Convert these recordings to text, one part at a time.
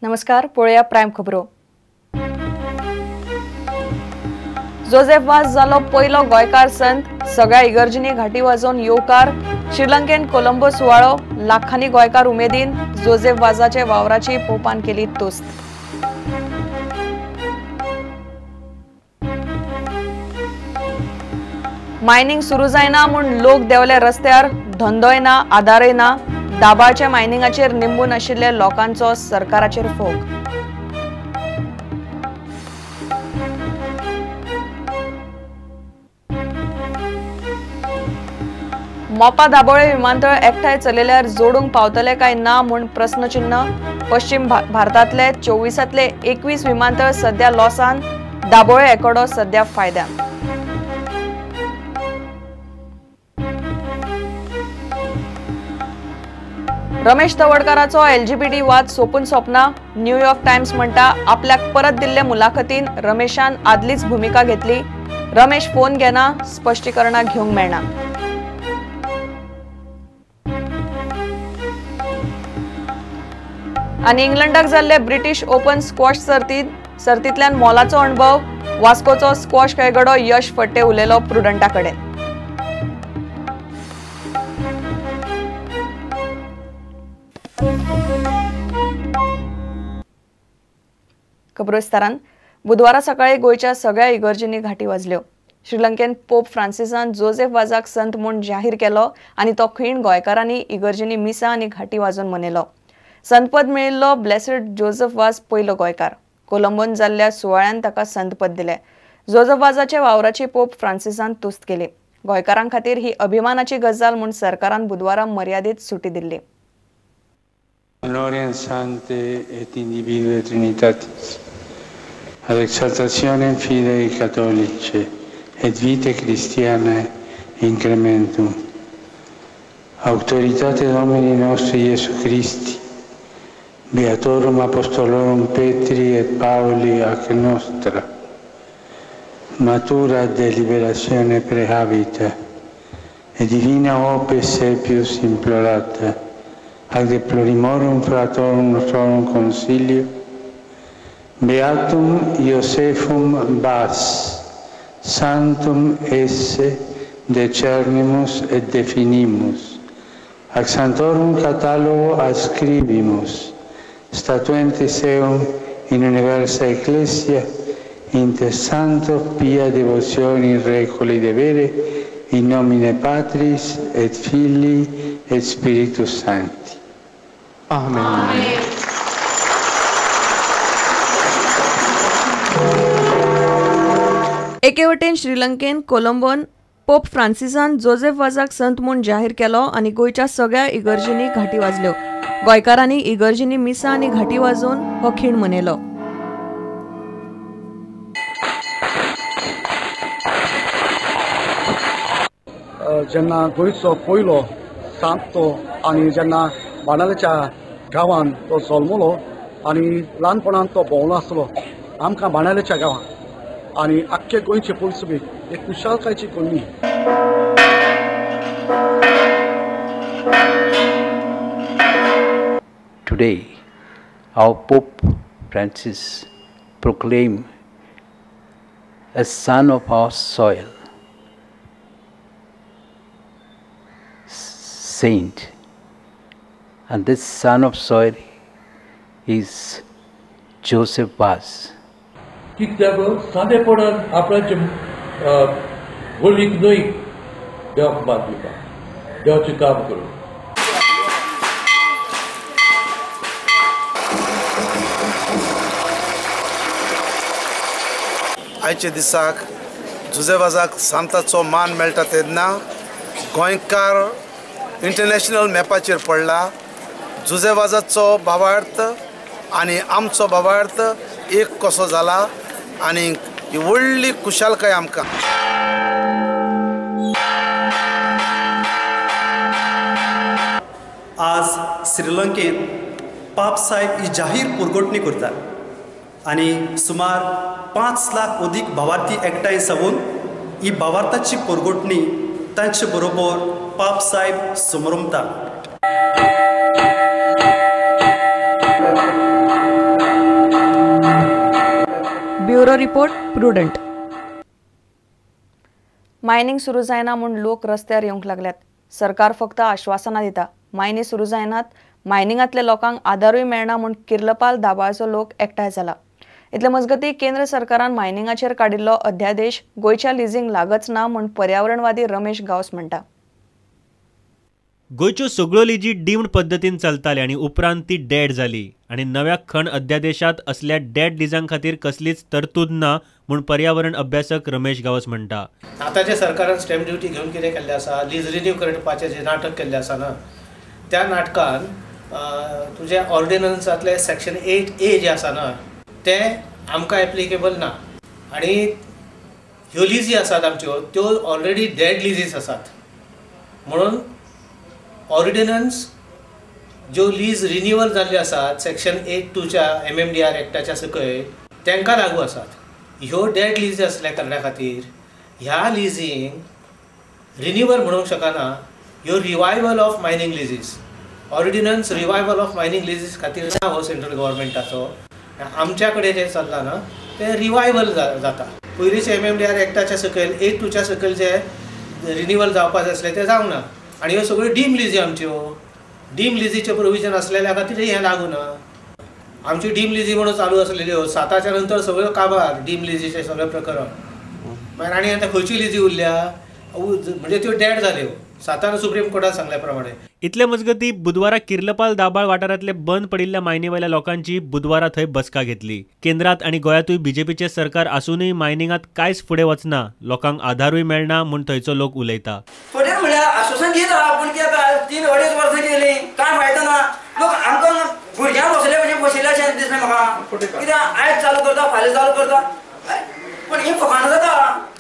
नमस्कार, पळया प्राइम खबरो। जोसेफ वाज जालो पयलो गोयकार संत। सगळ्या इगर्जींनी घाटी वाजोवन येवकार। श्रीलंकेन कोलंबो सुवाळो। लाखांनी गोयकार उमेदीन जोसेफ वाजाचे वावराची पोपान केली तुस्त। मायनिंग सुरू जायना म्हूण लोक देवले रस्त्यार। धंदोय ना, आधारय ना। दाबाळच्या मायनिंगाचेर निंबून आशिल्ले लोकांचो सरकाराचेर फोग। मोपा दाबोळे विमानतळ एकठांय चलिल्ल्यार जोडूंक पावतले काय ना म्हूण प्रस्नचिन्ह। पश्चिम भारतांतले 24तले 21 विमानतळ सध्या लॉसान। दाबोळे एकोडो सध्या फायद्यान। रमेश तवडकराचो LGBT वाद सोपून सोपना। न्यूयॉर्क टाइम्स म्हणटा आपल्याक परत दिल्ले मुलाखतीन रमेशान आदलीच भूमिका घेतली। रमेश फोन घेना, स्पष्टीकरणां घेवंक मेळना। आनी इंग्लंडाक जाल्ले ब्रिटीश ओपन स्क्वॉश सर्तींतल्यान मोलाचो अणभव। वास्कोचो स्क्वॉश खेळगडो यश फट्टे उलयलो प्रुडंटा कडेन। खबरो विस्तारान। बुधवारा सकाळी गोयच्या सगळ्या इगर्जींनी घाटी वाजल्यो। श्रीलंकेन पोप फ्रांसिसान जोसेफ वाजाक संत म्हूण जाहीर केलो आनी तो खीण गोंयकारांनी इगर्जींनी मिसां आनी घाटी वाजोवन मनयलो। संतपद मेळिल्लो ब्लेसेड जोसेफ वाज पयलो गोंयकार। कोलंबोन जाल्ल्या सुवाळ्यान ताका संतपद दिलें। जोसेफ वाजाचे वावराची पोप फ्रांसिसान तुस्त केली। गोंयकारां खातीर ही अभिमानाची गजाल म्हूण सरकारान बुधवारा मर्यादीत सुटी Delhi. Gloria Sante et individue Trinitatis, ad exaltationem fidei catholici et vitae Christianae incrementum. Autoritate Domini nostri Iesu Christi, Beatorum Apostolorum Petri et Pauli ac nostra, matura deliberazione prehabita, et divina opes sepius implorata, ad deplorimorum fratorum nostrorum consilio, Beatum Iosefum Bas, Santum esse decernimus et definimus, ac Santorum catalogo ascribimus, statuentes eum in universa Ecclesia, inter Santo pia devotioni recoli devere, in nomine Patris et Filii et Spiritus Sancti. Amen. Amen. एके वटेन श्रीलंकेन कोलंबोन pope फ्रांसिसान Joseph वाजाक संत म्हूण जाहीर केलो आनी गोयच्या सगळ्या इगर्जींनी घाटी वाजल्यो। गोंयकारांनी इगर्जींनी मिसां आनी घाटी वाजोवन हो खीण मनयलो। जेन्ना गोंयचो पयलो सांत तो आनी जेन्ना बाणाल्याच्या गांवांत तो जल्मलो आनी ल्हानपणांत तो भोंवलो आसलो आमकां बाणाल्याच्या गांवांत आनी आख्खे गोंयचे पुलिसबीक एक कुशालकायेची कळ्ळी। Today, our Pope Francis proclaimed a son of our soil, saint, and this son of soil is Joseph Vaz. कित्याक सादेपणान आपणाचे वळीक न्हय देवाक मात दिवपाक, देवाचें काम करूं। आयचे दिसाक जोसेफ वाजाक सांताचो मान मेळटा तेन्ना गोंयकार इंटरनॅशनल मॅपाचेर पडला। जोसेफ वाजाचो भावार्थ आनी आमचो भावार्थ एक कसो जाला आनी ही व्हडली खुशालकाय आमकां। आज श्रीलंकेत पाप साहेब ही जाहीर पुरगोटणी करतात आनी सुमार 5 लाख अधिक भावार्थी एकठांय जावन ही भावार्थाची पुरगोटणी तांचे बरोबर पाप साहेब समरमता। ब्युरो रिपोर्ट प्रुडंट. मायनिंग सुरू जायना म्हूण लोक रस्त्यार येवंक लागल्यात. सरकार फक्त आश्वासनां दिता. मायनी सुरू जायनात. मायनिंगांतल्या लोकांक आदारूय मेळना म्हूण किर्लपाल दाबाळचो लोक एकठांय जाला. इतले मजगतीं केंद्र सरकारान मायनिंगाचेर काडिल्लो अध्यादेश गोंयच्या लिजींक लागच ना म्हूण पर्यावरणवादी रमेश गावस म्हणटा. गोंयच्यो सगळ्यो लिजी डीम्ड पद्दतीन चलताले आनी उपरांत ती डेड जाली आनी नव्या खण अध्यादेशात असल्या डेड लिजां खातीर कसलीच तरतूद ना म्हूण पर्यावरण अभ्यासक रमेश गावस म्हणटा. आतांच्या सरकारान स्टॅम्प ड्युटी घेवन कितें केल्लें आसा, लीज रिन्यू करपाचें जें नाटक केल्लें आसा ना, त्या नाटकान तुज्या ऑर्डिनन्सांतले सेक्शन 8A जे आसा ना तें आमकां एप्लिकेबल ना. आनी ह्यो लिजी आसात आमच्यो त्यो ऑलरेडी डेड लिजीस आसात. म्हणून ऑर्डिनन्स ज्यो लीज रिन्युअल जाल्ल्यो आसात सेक्शन 8(2) MMDR एक्टाच्या सकयल तांकां लागू आसात. ह्यो डेड लिजी आसल्या कारणा खातीर ह्या लिजींक रिन्युअल म्हणूंक शकना. ह्यो revival of mining leases, ordinance revival of mining leases खातीर ना हो सेंट्रल गव्हर्मेंटाचो. आमच्या कडेन जें चल्लां ना तें रिवायवल जाता. पयलींचे MMDR एक्टाच्या सकयल 8(2) सकयल जे रिन्युअल जावपाक जाय आसलें तें जावंक ना. आनी ह्यो सगळ्यो डीम लिजी आमच्यो, डीम लिजीचे प्रोविजन असलेल्या खातीर हें लागू ना. आमच्यो डीम लिजी म्हणून चालू आसलेल्यो 7च्या नंतर सगळ्यो काबार डीम लिजीचे सगळें प्रकरण. मागीर आनी आतां खंयच्यो लिजी उरल्या म्हणजे त्यो डेड जाल्यो. 7 सुप्रीम कोर्टान सांगल्या प्रमाणे. इतले मजगती बुधवारा किर्लपाल दाबाळ वाठारांतले बंद पडिल्ल्या मायनीवेल्या लोकांची बुधवारा थंय बसका घेतली. केंद्रात आनी गोंयांतूय बीजेपीचे सरकार आसूनय मायनिंगांत कांयच फुडें वचना, लोकांक आधारूय मेळना म्हूण थंयचो लोक उलयता. फुडें म्हळ्यार आश्वासन दिता पूण कित्याक 3-2.5 वर्सां गेलीं कांय फायदो ना. लोक आमकां भुरग्यांक बसले म्हणजे बशिल्लेशें दिसलें म्हाका. कित्याक आयज चालू करता फाल्यां चालू करता पण हें फकाणां जाता.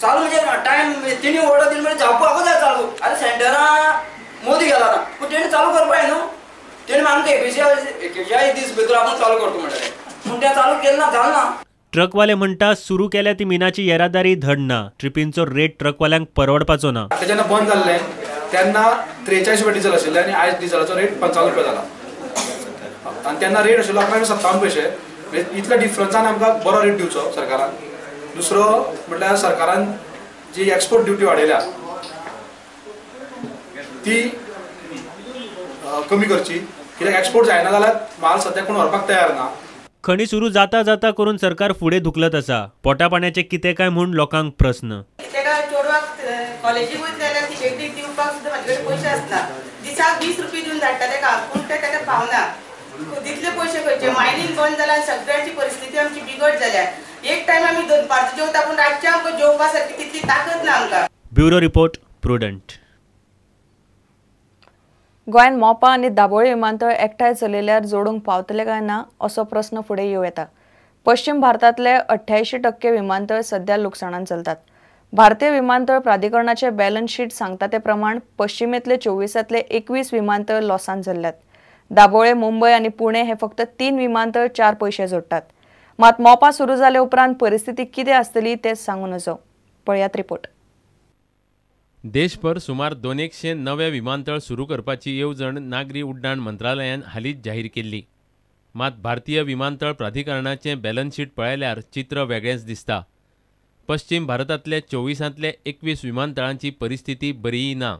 चालू म्हणजे टायम तेणी ऑर्डर दिली म्हणजे जावपाकूच जाय चालू. आतां सेंटरान मोदी गेला ना पूण तेणी चालू करपाक न्हू. तेणी आमकां 21 दीस भितर आपण चालू करता म्हणलें पूण तें चालू केलें ना, जालें ना. ट्रकवाले म्हणटा सुरू केल्या ती मिनाची येरादारी धड ना. ट्रिपींचो रेट ट्रकवाल्यांक परवडपाचो ना. जेन्ना बंद जाल्लें तेन्ना 43 रुपया डिझल आशिल्लें आनी आयज डिझलाचो रेट 55 रुपया जाला. आनी तेन्ना रेट आशिल्लो 57 पयशे. इतल्या डिफरन्सान आमकां बरो रेट दिवचो सरकारान. दुसरो म्हटल्यार सरकारान जी एक्सपोर्ट ड्युटी वाडयल्या ती कमी करची. कित्याक एक्सपोर्ट जायना जाल्यार माल सद्या कोण व्हरपाक तयार ना. खणी सुरू जाता जाता करून सरकार फुडें धुकलत आसा. पोटा पाण्याचें कितें काय म्हूण लोकांक प्रस्न. कॉलेजीक वयता जाल्यार तिकेटी दिवपाक सुद्दां म्हाजे कडेन पयशे आसना. दिसाक 20 रुपया दिवन धाडटा तेका पूण ते ताका पावना. तितले पयशे खंयचे. मायनींग बंद जाल्यार सगळ्याची परिस्थिती आमची बिगट जाल्या. एक टायम आमी 2 पार्टी जेवता पूण रातचे आमकां जेवपा सारकी तितली ताकद ना आमकां. Bureau report prudent. गोंयांत मोपा आनी दाबोळे विमानतळ एकठांय चलयल्यार जोडूंक पावतले काय ना असो प्रस्न फुडें येवं येता. पश्चिम भारतांतले 88% विमानतळ सध्या लुकसाणान चलतात. भारतीय विमानतळ प्राधिकरणाचे बॅलन्स शीट सांगता ते प्रमाण पश्चिमेंतले 24 21 विमानतळ लॉसान चल्ल्यात. दाबोळे, मुंबय आनी पुणे हे फक्त 3 विमानतळ 4 पयशे जोडटात. मात मोपा सुरू जाले उपरांत परिस्थिती कितें आसतली तें सांगूं नजो. पळयात रिपोर्ट. देशभर सुमार 200 नवे विमानतळ सुरू करपाची येवजण नागरी उड्डाण मंत्रालयान हालींच जाहीर केल्ली. मात भारतीय विमानतळ प्राधिकरणाचें बॅलन्स शीट पळयल्यार चित्र वेगळेंच दिसता. पश्चिम भारतांतले 24 21 विमानतळांची परिस्थिती बरीय ना.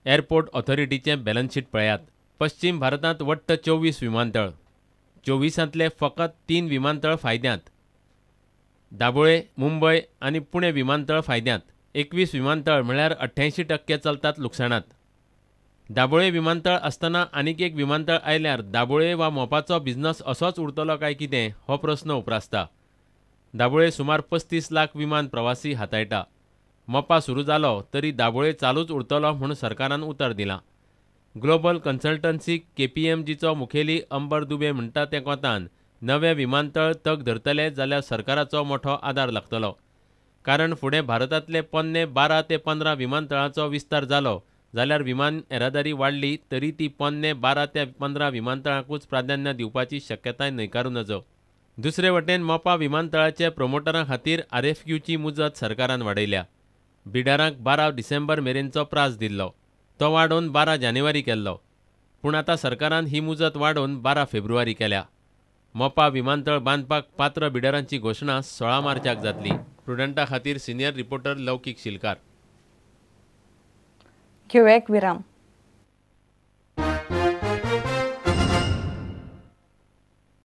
एअरपोर्ट ऑथॉरिटीचें बॅलन्स शीट पळयात. पश्चिम भारतांत वट्ट 24 विमानतळ. 24 फकत 3 विमानतळ फायद्यांत. दाबोळे, मुंबय आनी पुणे विमानतळ फायद्यांत. 21 विमानतळ म्हळ्यार 88% चलतात लुकसाणांत. दाबोळे विमानतळ आसतना आनीक एक विमानतळ आयल्यार दाबोळे वा मोपाचो बिझनस असोच उरतलो काय कितें हो प्रस्न उपरासता. दाबोळे सुमार 35 लाख विमान प्रवासी हाताळटा. मोपा सुरू जालो तरी दाबोळे चालूच उरतलो म्हूण सरकारान उतर दिलां. ग्लोबल कन्सल्टन्सी KPMGचो मुखेली अंबर दुबे म्हणटा ते कोंतान नवे विमानतळ तग धरतले जाल्यार सरकाराचो मोठो आदार लागतलो. कारण फुडें भारतांतले पोन्ने 12 ते 15 विमानतळांचो विस्तार जालो जाल्यार विमान येरादारी वाडली तरी ती पोन्ने 12 ते 15 विमानतळांकूच प्राधान्य दिवपाची शक्यताय न्हयकारूं नजो. दुसरे वटेन मोपा विमानतळाचे प्रमोटरां खातीर RFQची मुजत सरकारान वाडयल्या. बिडारांक 12 डिसेंबर मेरेनचो प्रास दिल्लो. तो वाडोवन 12 जानेवारी केल्लो. पूण आतां सरकारान ही मुजत वाडोवन 12 फेब्रुवारी केल्या. मोपा विमानतळ बांदपाक पात्र बिल्डरांची घोशणा 16 मार्चाक जातली. प्रुडंटा खातीर सिनियर रिपोर्टर लौकीक शिलकार. घेऊया एक विराम.